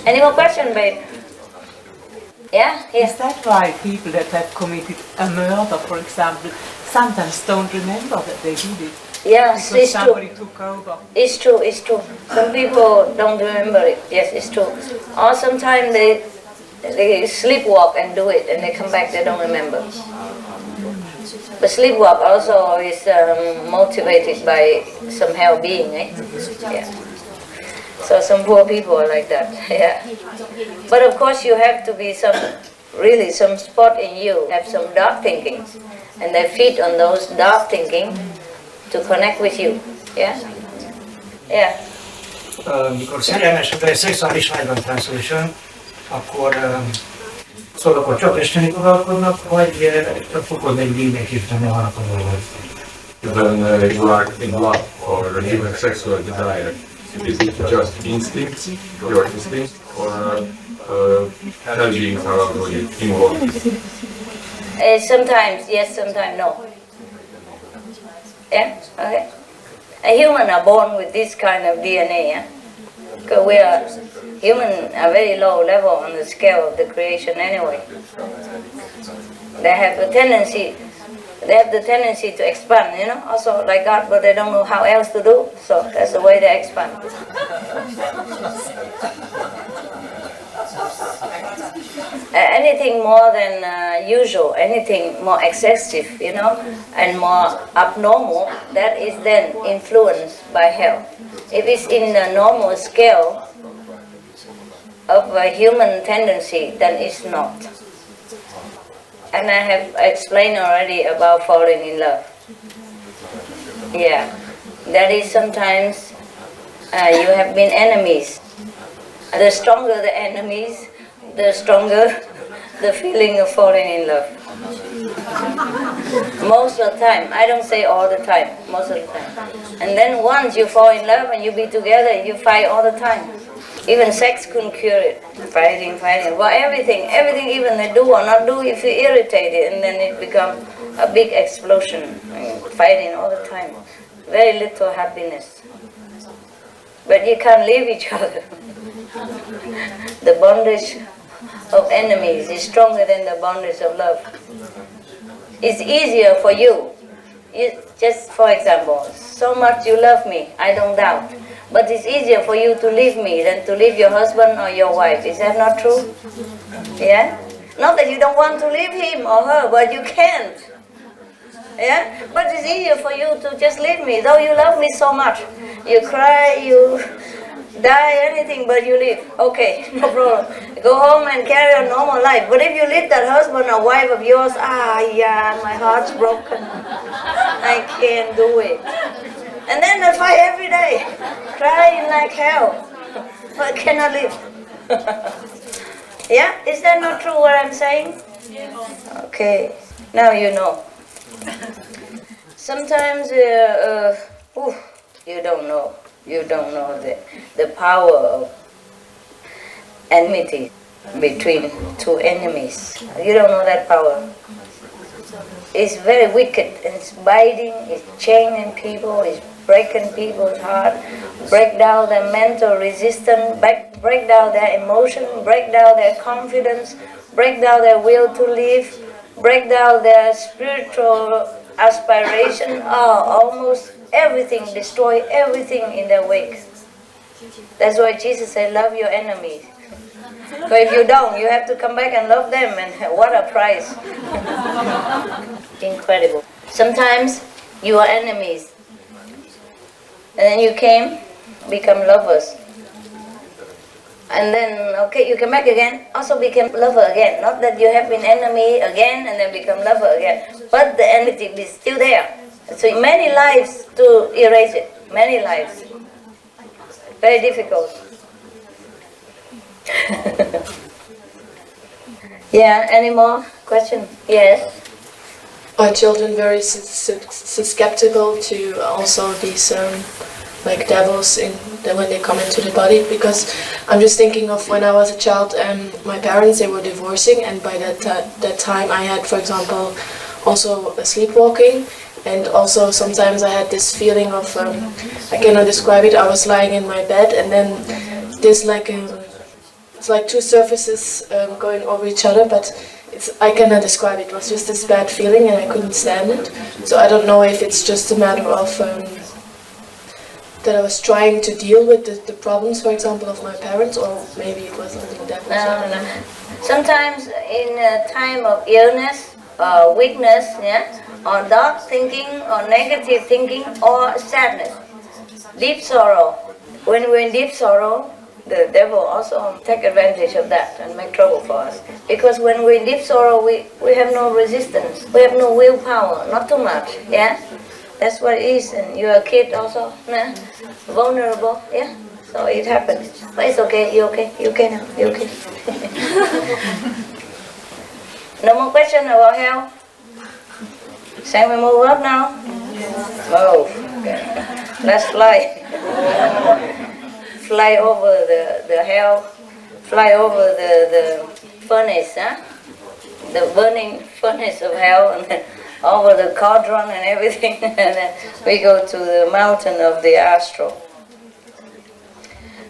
Any more question, babe? Yeah? Yes. Is that why people that have committed a murder, for example, sometimes don't remember that they did it? Yes, Because it's somebody true. took over. It's true, it's true. Some people don't remember it. Yes, it's true. Or sometimes they sleepwalk and do it, and they come back, they don't remember. But sleepwalk also is motivated by some hell being, eh? Yeah. So some poor people are like that, yeah. But of course you have to be some spot in you, have some dark thinking, and they feed on those dark thinking to connect with you, yeah? Yeah. Mikor szerelmeskedve egy szexuális vágyban transzolution, akkor szóval csak isteni uralkodnak, vagy fogod egy mindenképpen alkalmazni? When you are in love or even sexual desire, is it just instinct, your instinct, or energy beings are already involved? Sometimes yes, sometimes no. Yeah, okay. A human are born with this kind of DNA, yeah? Because human are very low level on the scale of the creation anyway. They have the tendency to expand, you know, also like God, but they don't know how else to do, so that's the way they expand. Anything more than usual, anything more excessive, you know, and more abnormal, that is then influenced by hell. If it's in the normal scale of a human tendency, then it's not. And I have explained already about falling in love. Yeah, that is sometimes you have been enemies. The stronger the enemies, the stronger the feeling of falling in love. Most of the time, I don't say all the time, most of the time. And then once you fall in love and you be together, you fight all the time. Even sex couldn't cure it. Fighting. Well, everything even they do or not do, if you irritate it, and then it becomes a big explosion. Fighting all the time. Very little happiness. But you can't leave each other. The bondage of enemies is stronger than the bondage of love. It's easier for you. Just for example, so much you love me, I don't doubt. But it's easier for you to leave me than to leave your husband or your wife. Is that not true? Yeah? Not that you don't want to leave him or her, but you can't. Yeah? But it's easier for you to just leave me, though you love me so much. You cry, you die, anything, but you leave. Okay, no problem. Go home and carry on normal life. But if you leave that husband or wife of yours, yeah, my heart's broken. I can't do it. And then they fight every day, crying like hell. I cannot live. Yeah? Is that not true what I'm saying? Okay, now you know. Sometimes you don't know. You don't know the power of enmity between two enemies. You don't know that power. It's very wicked. It's biting, it's chaining people, it's breaking people's heart, break down their mental resistance, break down their emotion, break down their confidence, break down their will to live, break down their spiritual aspiration, almost everything, destroy everything in their wake. That's why Jesus said, love your enemies. So if you don't, you have to come back and love them, and what a price. Incredible. Sometimes you are enemies, and then you become lovers. And then, okay, you come back again, also become lover again. Not that you have been enemy again and then become lover again, but the enmity is still there. So many lives to erase it, many lives. Very difficult. Yeah, any more questions? Yes? Are children very susceptible to also these like devils when they come into the body? Because I'm just thinking of when I was a child, my parents, they were divorcing, and by that time I had, for example, also sleepwalking, and also sometimes I had this feeling of, I cannot describe it, I was lying in my bed, and then this like it's like two surfaces going over each other, but I cannot describe it. It was just this bad feeling and I couldn't stand it. So I don't know if it's just a matter of that I was trying to deal with the problems, for example, of my parents, or maybe it was something that was... No. Sometimes in a time of illness, weakness, yeah, or dark thinking, or negative thinking, or sadness, deep sorrow. When we're in deep sorrow, the devil also take advantage of that and make trouble for us. Because when we're in deep sorrow, we have no resistance. We have no willpower, not too much, yeah? That's what it is. And you're a kid also, yeah? Vulnerable, yeah? So it happens. But it's okay, you're okay, you're okay now, you're okay. No more question about health? Shall we move up now? Oh, okay. Let's fly. Fly over the hell, fly over the furnace, huh? The burning furnace of hell, and then over the cauldron and everything, and then we go to the mountain of the astral.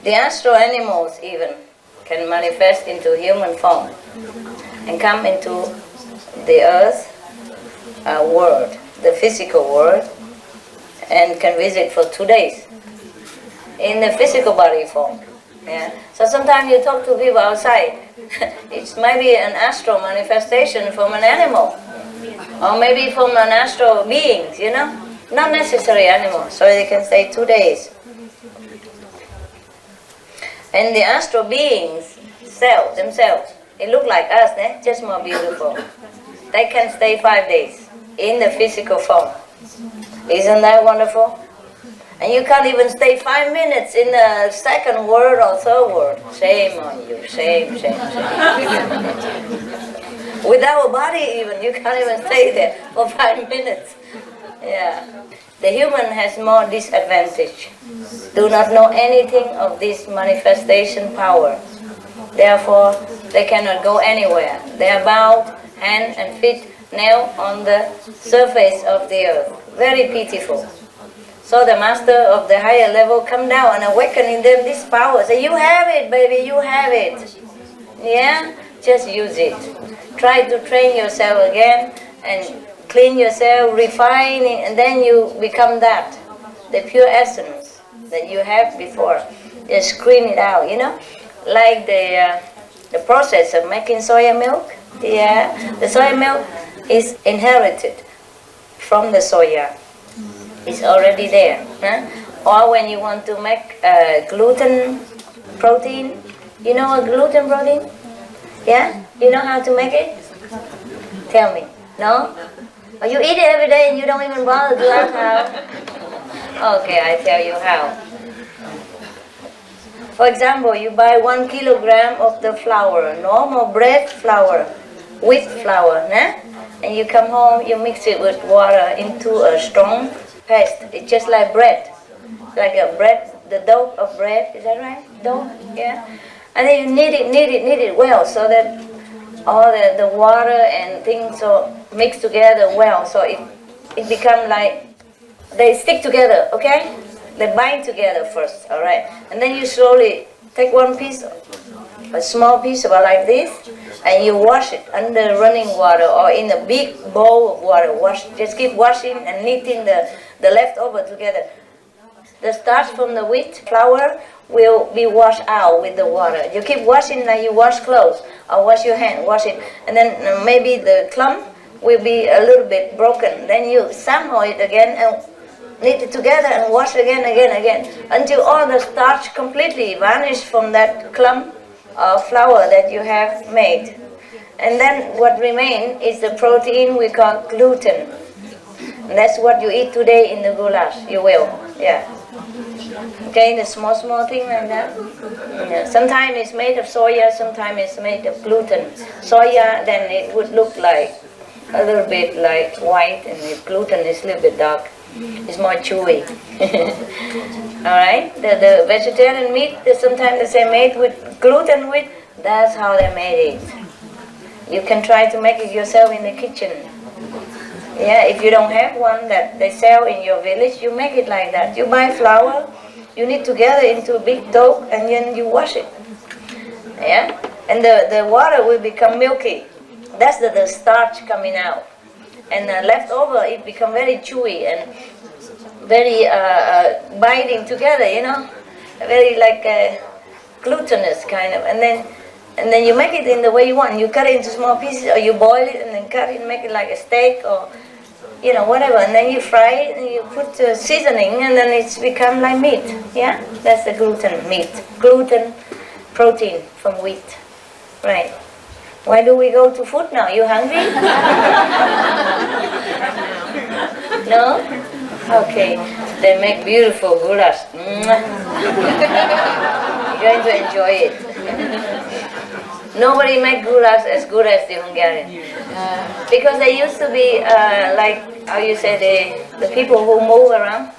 The astral animals even can manifest into human form and come into the earth world, the physical world, and can visit for 2 days in the physical body form. Yeah. So sometimes you talk to people outside, it might be an astral manifestation from an animal, or maybe from an astral being, you know, not necessarily animal, so they can stay 2 days. And the astral beings themselves, they look like us, just more beautiful. They can stay 5 days in the physical form. Isn't that wonderful? And you can't even stay 5 minutes in the second world or third world. Shame on you, shame. Without a body even, you can't even stay there for 5 minutes. Yeah. The human has more disadvantage. Do not know anything of this manifestation power. Therefore, they cannot go anywhere. They are bound, hand and feet nailed on the surface of the earth. Very pitiful. So the master of the higher level come down and awaken in them this power. Say, you have it, baby, you have it. Yeah? Just use it. Try to train yourself again and clean yourself, refine it, and then you become that. The pure essence that you have before. Just screen it out, you know? Like the process of making soya milk. Yeah? The soya milk is inherited from the soya. It's already there. Huh? Or when you want to make gluten protein, you know a gluten protein? Yeah? You know how to make it? Tell me. No? Or you eat it every day and you don't even bother to ask how? Okay, I tell you how. For example, you buy 1 kilogram of the flour, normal bread flour, wheat flour, nah? And you come home, you mix it with water into a strong paste. It's just like bread, like a bread, the dough of bread, is that right? Dough, yeah? And then you knead it well, so that all the water and things so mix together well, so it become like, they stick together, okay? They bind together first, all right? And then you slowly take one piece, a small piece about like this, and you wash it under running water or in a big bowl of water. Just keep washing and kneading the leftover together. The starch from the wheat flour will be washed out with the water. You keep washing like you wash clothes or wash your hand, wash it. And then maybe the clump will be a little bit broken. Then you sample it again and knead it together and wash again, until all the starch completely vanished from that clump of flour that you have made. And then what remains is the protein we call gluten. And that's what you eat today in the goulash. You will, yeah. Okay, the small thing like that. Yeah. Sometimes it's made of soya, sometimes it's made of gluten. Soya, then it would look like a little bit like white, and the gluten is a little bit dark. It's more chewy. Alright? The vegetarian meat, sometimes they say made with gluten with, that's how they made it. You can try to make it yourself in the kitchen. Yeah, if you don't have one that they sell in your village, you make it like that. You buy flour, you knead together into a big dough, and then you wash it. Yeah? And the water will become milky. That's the starch coming out. And left over, it become very chewy and very binding together, you know? Very like glutinous kind of. And then you make it in the way you want. You cut it into small pieces, or you boil it and then cut it and make it like a steak, or you know, whatever. And then you fry it and you put seasoning, and then it's become like meat. Yeah, that's the gluten meat. Gluten, protein from wheat. Right. Why do we go to food now? You hungry? No? Okay. They make beautiful goulash. You're going to enjoy it. Nobody make goulash as good as the Hungarian. Because they used to be like, how you say, the people who move around.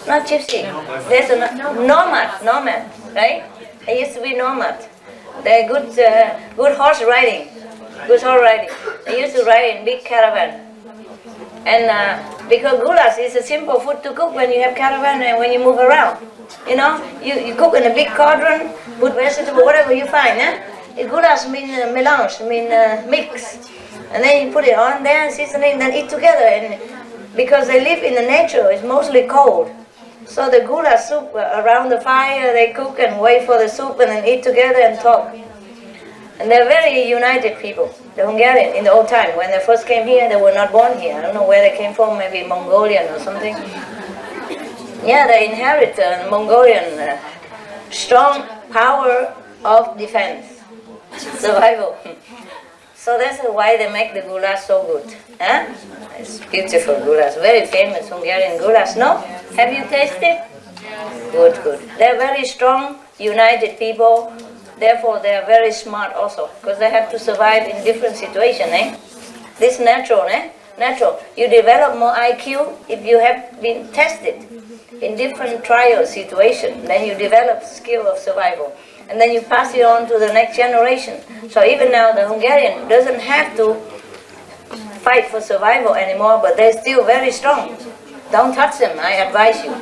Not gypsy. There's a nomad, right? They used to be nomad. They're good horse riding. Good horse riding. They used to ride in big caravan. And because goulash is a simple food to cook when you have caravan and when you move around. You know, you cook in a big cauldron, put vegetable, whatever you find. Goulash means melange, mix. And then you put it on there, seasoning, then eat together. And because they live in the nature, it's mostly cold. So the goulash soup, around the fire, they cook and wait for the soup and then eat together and talk. And they're very united people, the Hungarian, in the old time. When they first came here, they were not born here. I don't know where they came from, maybe Mongolian or something. Yeah, they inherit Mongolian strong power of defense, survival. So that's why they make the goulash so good. Huh? It's beautiful goulash, very famous Hungarian goulash. No? Have you tasted? Good, good. They're very strong, united people. Therefore, they are very smart also, because they have to survive in different situations. This natural, natural. You develop more IQ if you have been tested in different trial situations. Then you develop skill of survival. And then you pass it on to the next generation. So even now the Hungarian doesn't have to fight for survival anymore, but they're still very strong. Don't touch them, I advise you.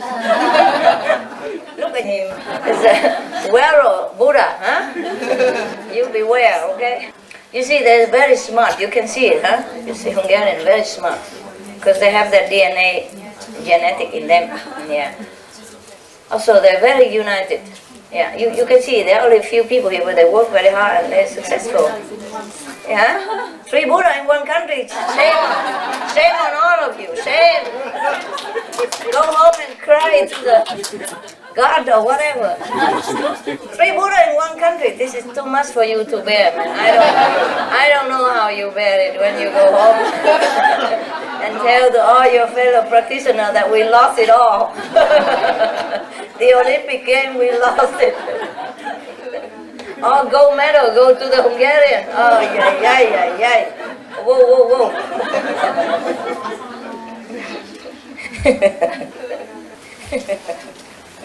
Look at him. It's a wearer Buddha, huh? You beware, okay? You see, they're very smart. You can see it, huh? You see Hungarian, very smart. Because they have that DNA genetic in them, yeah. Also, they're very united. Yeah, you can see there are only a few people here, but they work very hard and they're successful. Yeah? 3 Buddha in one country. Shame on all of you. Shame. Go home and cry to the God or whatever. 3 Buddha in one country. This is too much for you to bear, man. I don't know how you bear it when you go home and tell to all your fellow practitioners that we lost it all. The Olympic game, we lost it. Oh, gold medal, go to the Hungarian. Oh, yay. Whoa.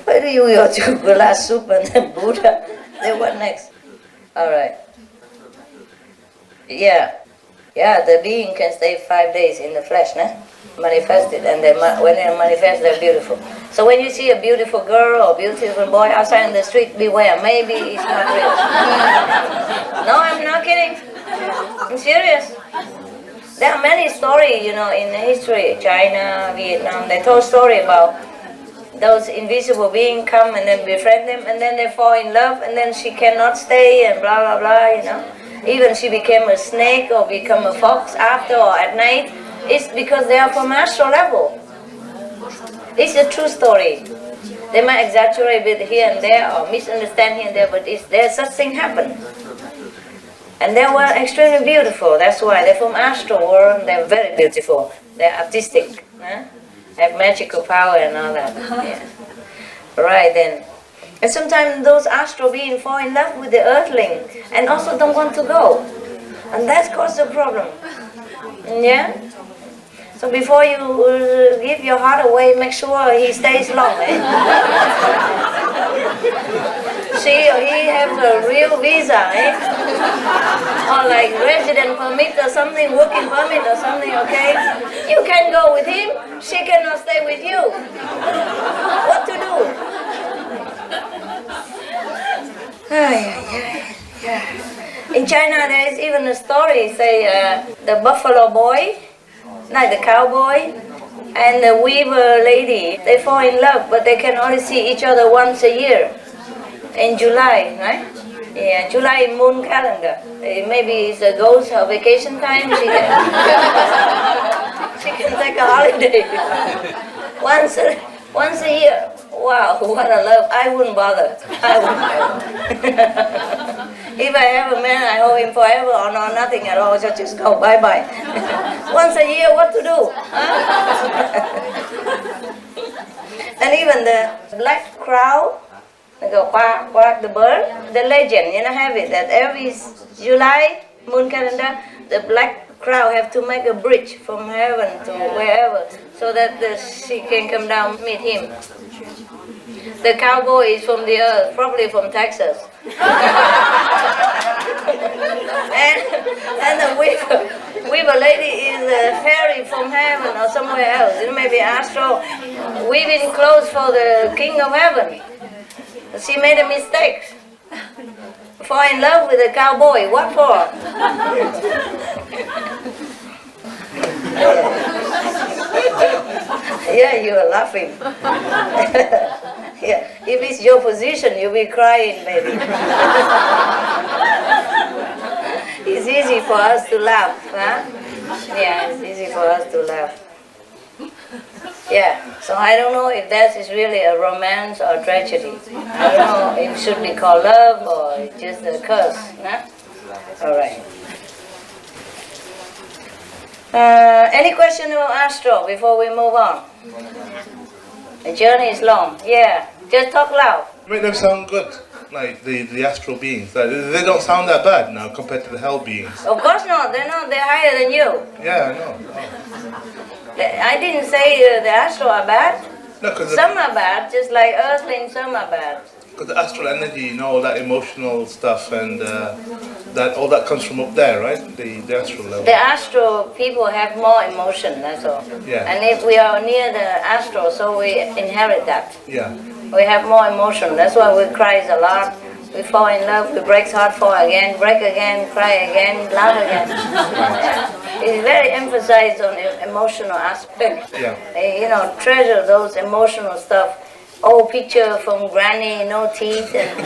Where do you go to goulash soup and then Buddha? Then what next? All right. Yeah, the being can stay 5 days in the flesh, manifested, and when they manifest, they're beautiful. So when you see a beautiful girl or beautiful boy outside in the street, beware, maybe it's not real. No, I'm not kidding. I'm serious. There are many stories, in the history, China, Vietnam, they told story about those invisible beings come and then befriend them, and then they fall in love, and then she cannot stay, and blah, blah, blah, Even she became a snake or become a fox after or at night. It's because they are from astral level. It's a true story. They might exaggerate a bit here and there or misunderstand here and there, but there's such thing happen. And they were extremely beautiful. That's why they're from astral world. They're very beautiful. They're artistic. Have magical power and all that. Yeah. Right then. And sometimes those astral beings fall in love with the earthling and also don't want to go. And that causes a problem. Yeah? So before you give your heart away, make sure he stays long. She or he have a real visa, or like resident permit or something, working permit or something, okay? You can go with him, she cannot stay with you. What to do? In China, there is even a story, say, the buffalo boy, like the cowboy, and the weaver lady, they fall in love, but they can only see each other once a year, in July, right? Yeah, July moon calendar. Maybe it's a ghost or vacation time. She can take a holiday once a year. Wow, what a love! I wouldn't bother. I wouldn't. If I have a man, I hold him forever or no, nothing at all. Just go bye bye. Once a year, what to do? Huh? And even the black crow. They go quack, quack, the bird. The legend, have it that every July moon calendar, the black crow have to make a bridge from heaven to wherever, so that she can come down meet him. The cowboy is from the earth, probably from Texas. and the weaver lady is a fairy from heaven or somewhere else. Maybe astral weaving clothes for the king of heaven. She made a mistake. Fall in love with a cowboy. What for? Yeah, you are laughing. Yeah, if it's your position, you'll be crying, maybe. It's easy for us to laugh, huh? Yeah, it's easy for us to laugh. Yeah, so I don't know if that is really a romance or tragedy. I don't know if it should be called love or just a curse. Huh? All right. Any question about Astro before we move on? The journey is long. Yeah, just talk loud. Make them sound good, like the astral beings. Like, they don't sound that bad now compared to the hell beings. Of course not. They're not. They're higher than you. Yeah, I know. I didn't say the Astro are bad. No, because some are bad, just like Earthling, some are bad. Because the astral energy, all that emotional stuff, and that all that comes from up there, right? The astral level. The astral people have more emotion, that's all. Yeah. And if we are near the astral, so we inherit that. Yeah. We have more emotion. That's why we cry a lot. We fall in love, we break heart, fall again, break again, cry again, laugh again. Yeah. It's very emphasized on the emotional aspect. Yeah. Treasure those emotional stuff. Old picture from granny, no teeth and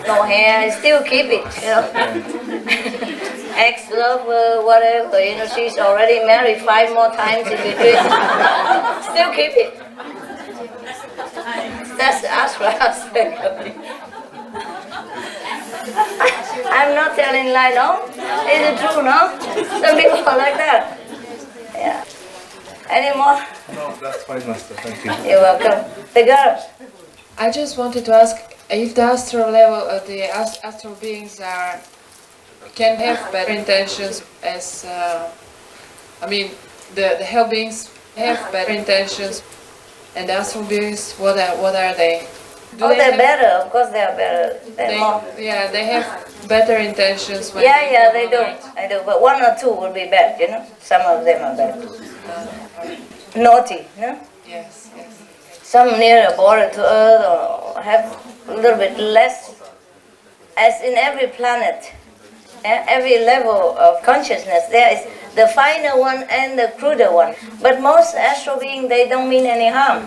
no hair, still keep it, Ex-lover, whatever, she's already married 5 more times in between. Still keep it. That's the astral aspect of it. I'm not telling lie, no? Is it true, no? Some people are like that. Yeah. Any more? No, that's fine, Master. Thank you. You're welcome. The girls. I just wanted to ask if the astral level, the astral beings can have better intentions as, the hell beings have better intentions, and the astral beings, what are they? They're better. Of course, they are better. More. Yeah, they have better intentions. When They do. But 1 or 2 will be bad. Some of them are bad. Naughty, no? Yes. Some near the border to Earth or have a little bit less. As in every planet, every level of consciousness, there is the finer one and the cruder one. But most astral beings, they don't mean any harm.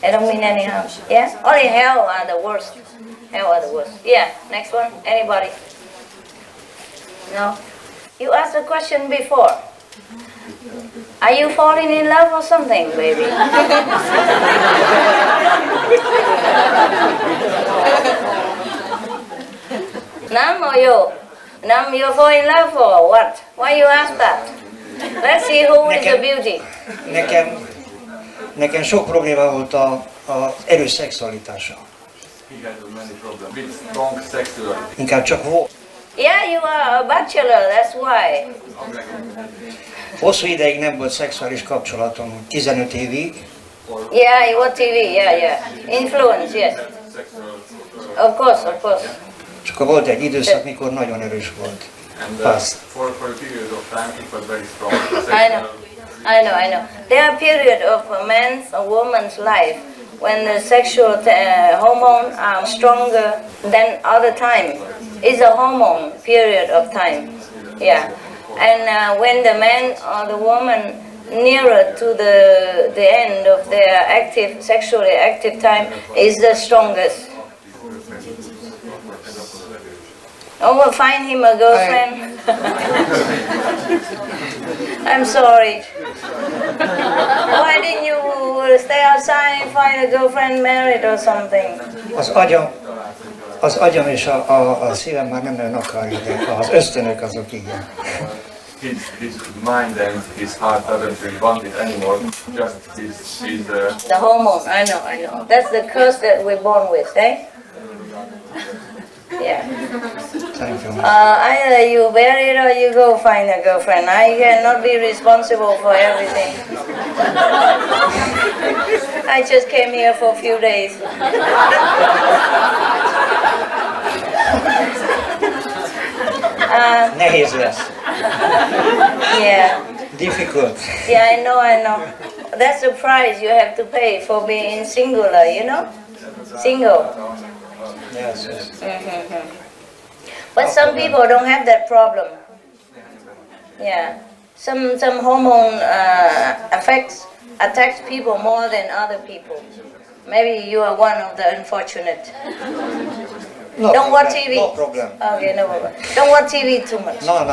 They don't mean any harm. Yeah? Only hell are the worst. Hell are the worst. Yeah, next one. Anybody? No? You asked a question before. Are you falling in love or something, baby? Nam or you? Nam, you fall in love or what? Why you ask that? Let's see who is the beauty. Nekem sok probléma volt az erős szexualitással. Inkább csak volt. Yeah, you are a bachelor, that's why. Hosszú ideig nem volt szexuális kapcsolatom, 15 évig. Yeah, what TV, yeah. Influence, yes. Of course. És akkor volt egy időszak, mikor nagyon erős volt. Fast. I know. There are periods of a man's or woman's life when the sexual hormones are stronger than other time. It's a hormone period of time. Yeah. And when the man or the woman nearer to the end of their active, sexually active time is the strongest. Oh, find him a girlfriend. I'm sorry. Why didn't you stay outside and find a girlfriend, married or something? Az agyam és a szívem már nem akarja, de az ösztönök azok igen. His mind and his heart doesn't really want it anymore. Just his The hormone, I know. That's the curse that we're born with, eh? Yeah. Thank you. Either you marry it or you go find a girlfriend. I cannot be responsible for everything. I just came here for a few days. Nehéz lesz. Yeah. Difficult. Yeah, I know. That's the price you have to pay for being singular, you know? Single. Yes. But some people don't have that problem. Yeah. Some hormone attacks people more than other people. Maybe you are one of the unfortunate. No Don't watch TV. No problem. Okay, no problem. Don't watch TV too much. No.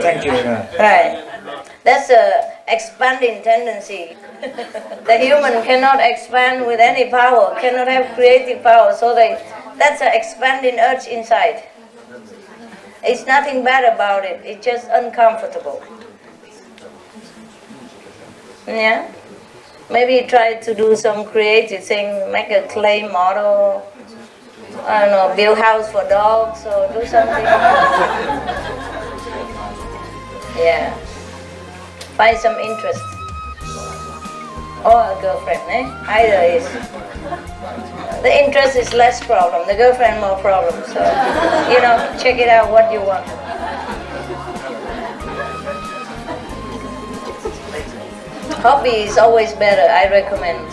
Thank you. Right. That's a expanding tendency. The human cannot expand with any power, cannot have creative power, so that's an expanding urge inside. It's nothing bad about it, it's just uncomfortable. Yeah? Maybe try to do some creative thing, make a clay model, I don't know, build house for dogs or do something. Yeah. Find some interest. Or a girlfriend, eh? Either is. The interest is less problem, the girlfriend more problem. So, check it out what you want. Hobby is always better, I recommend.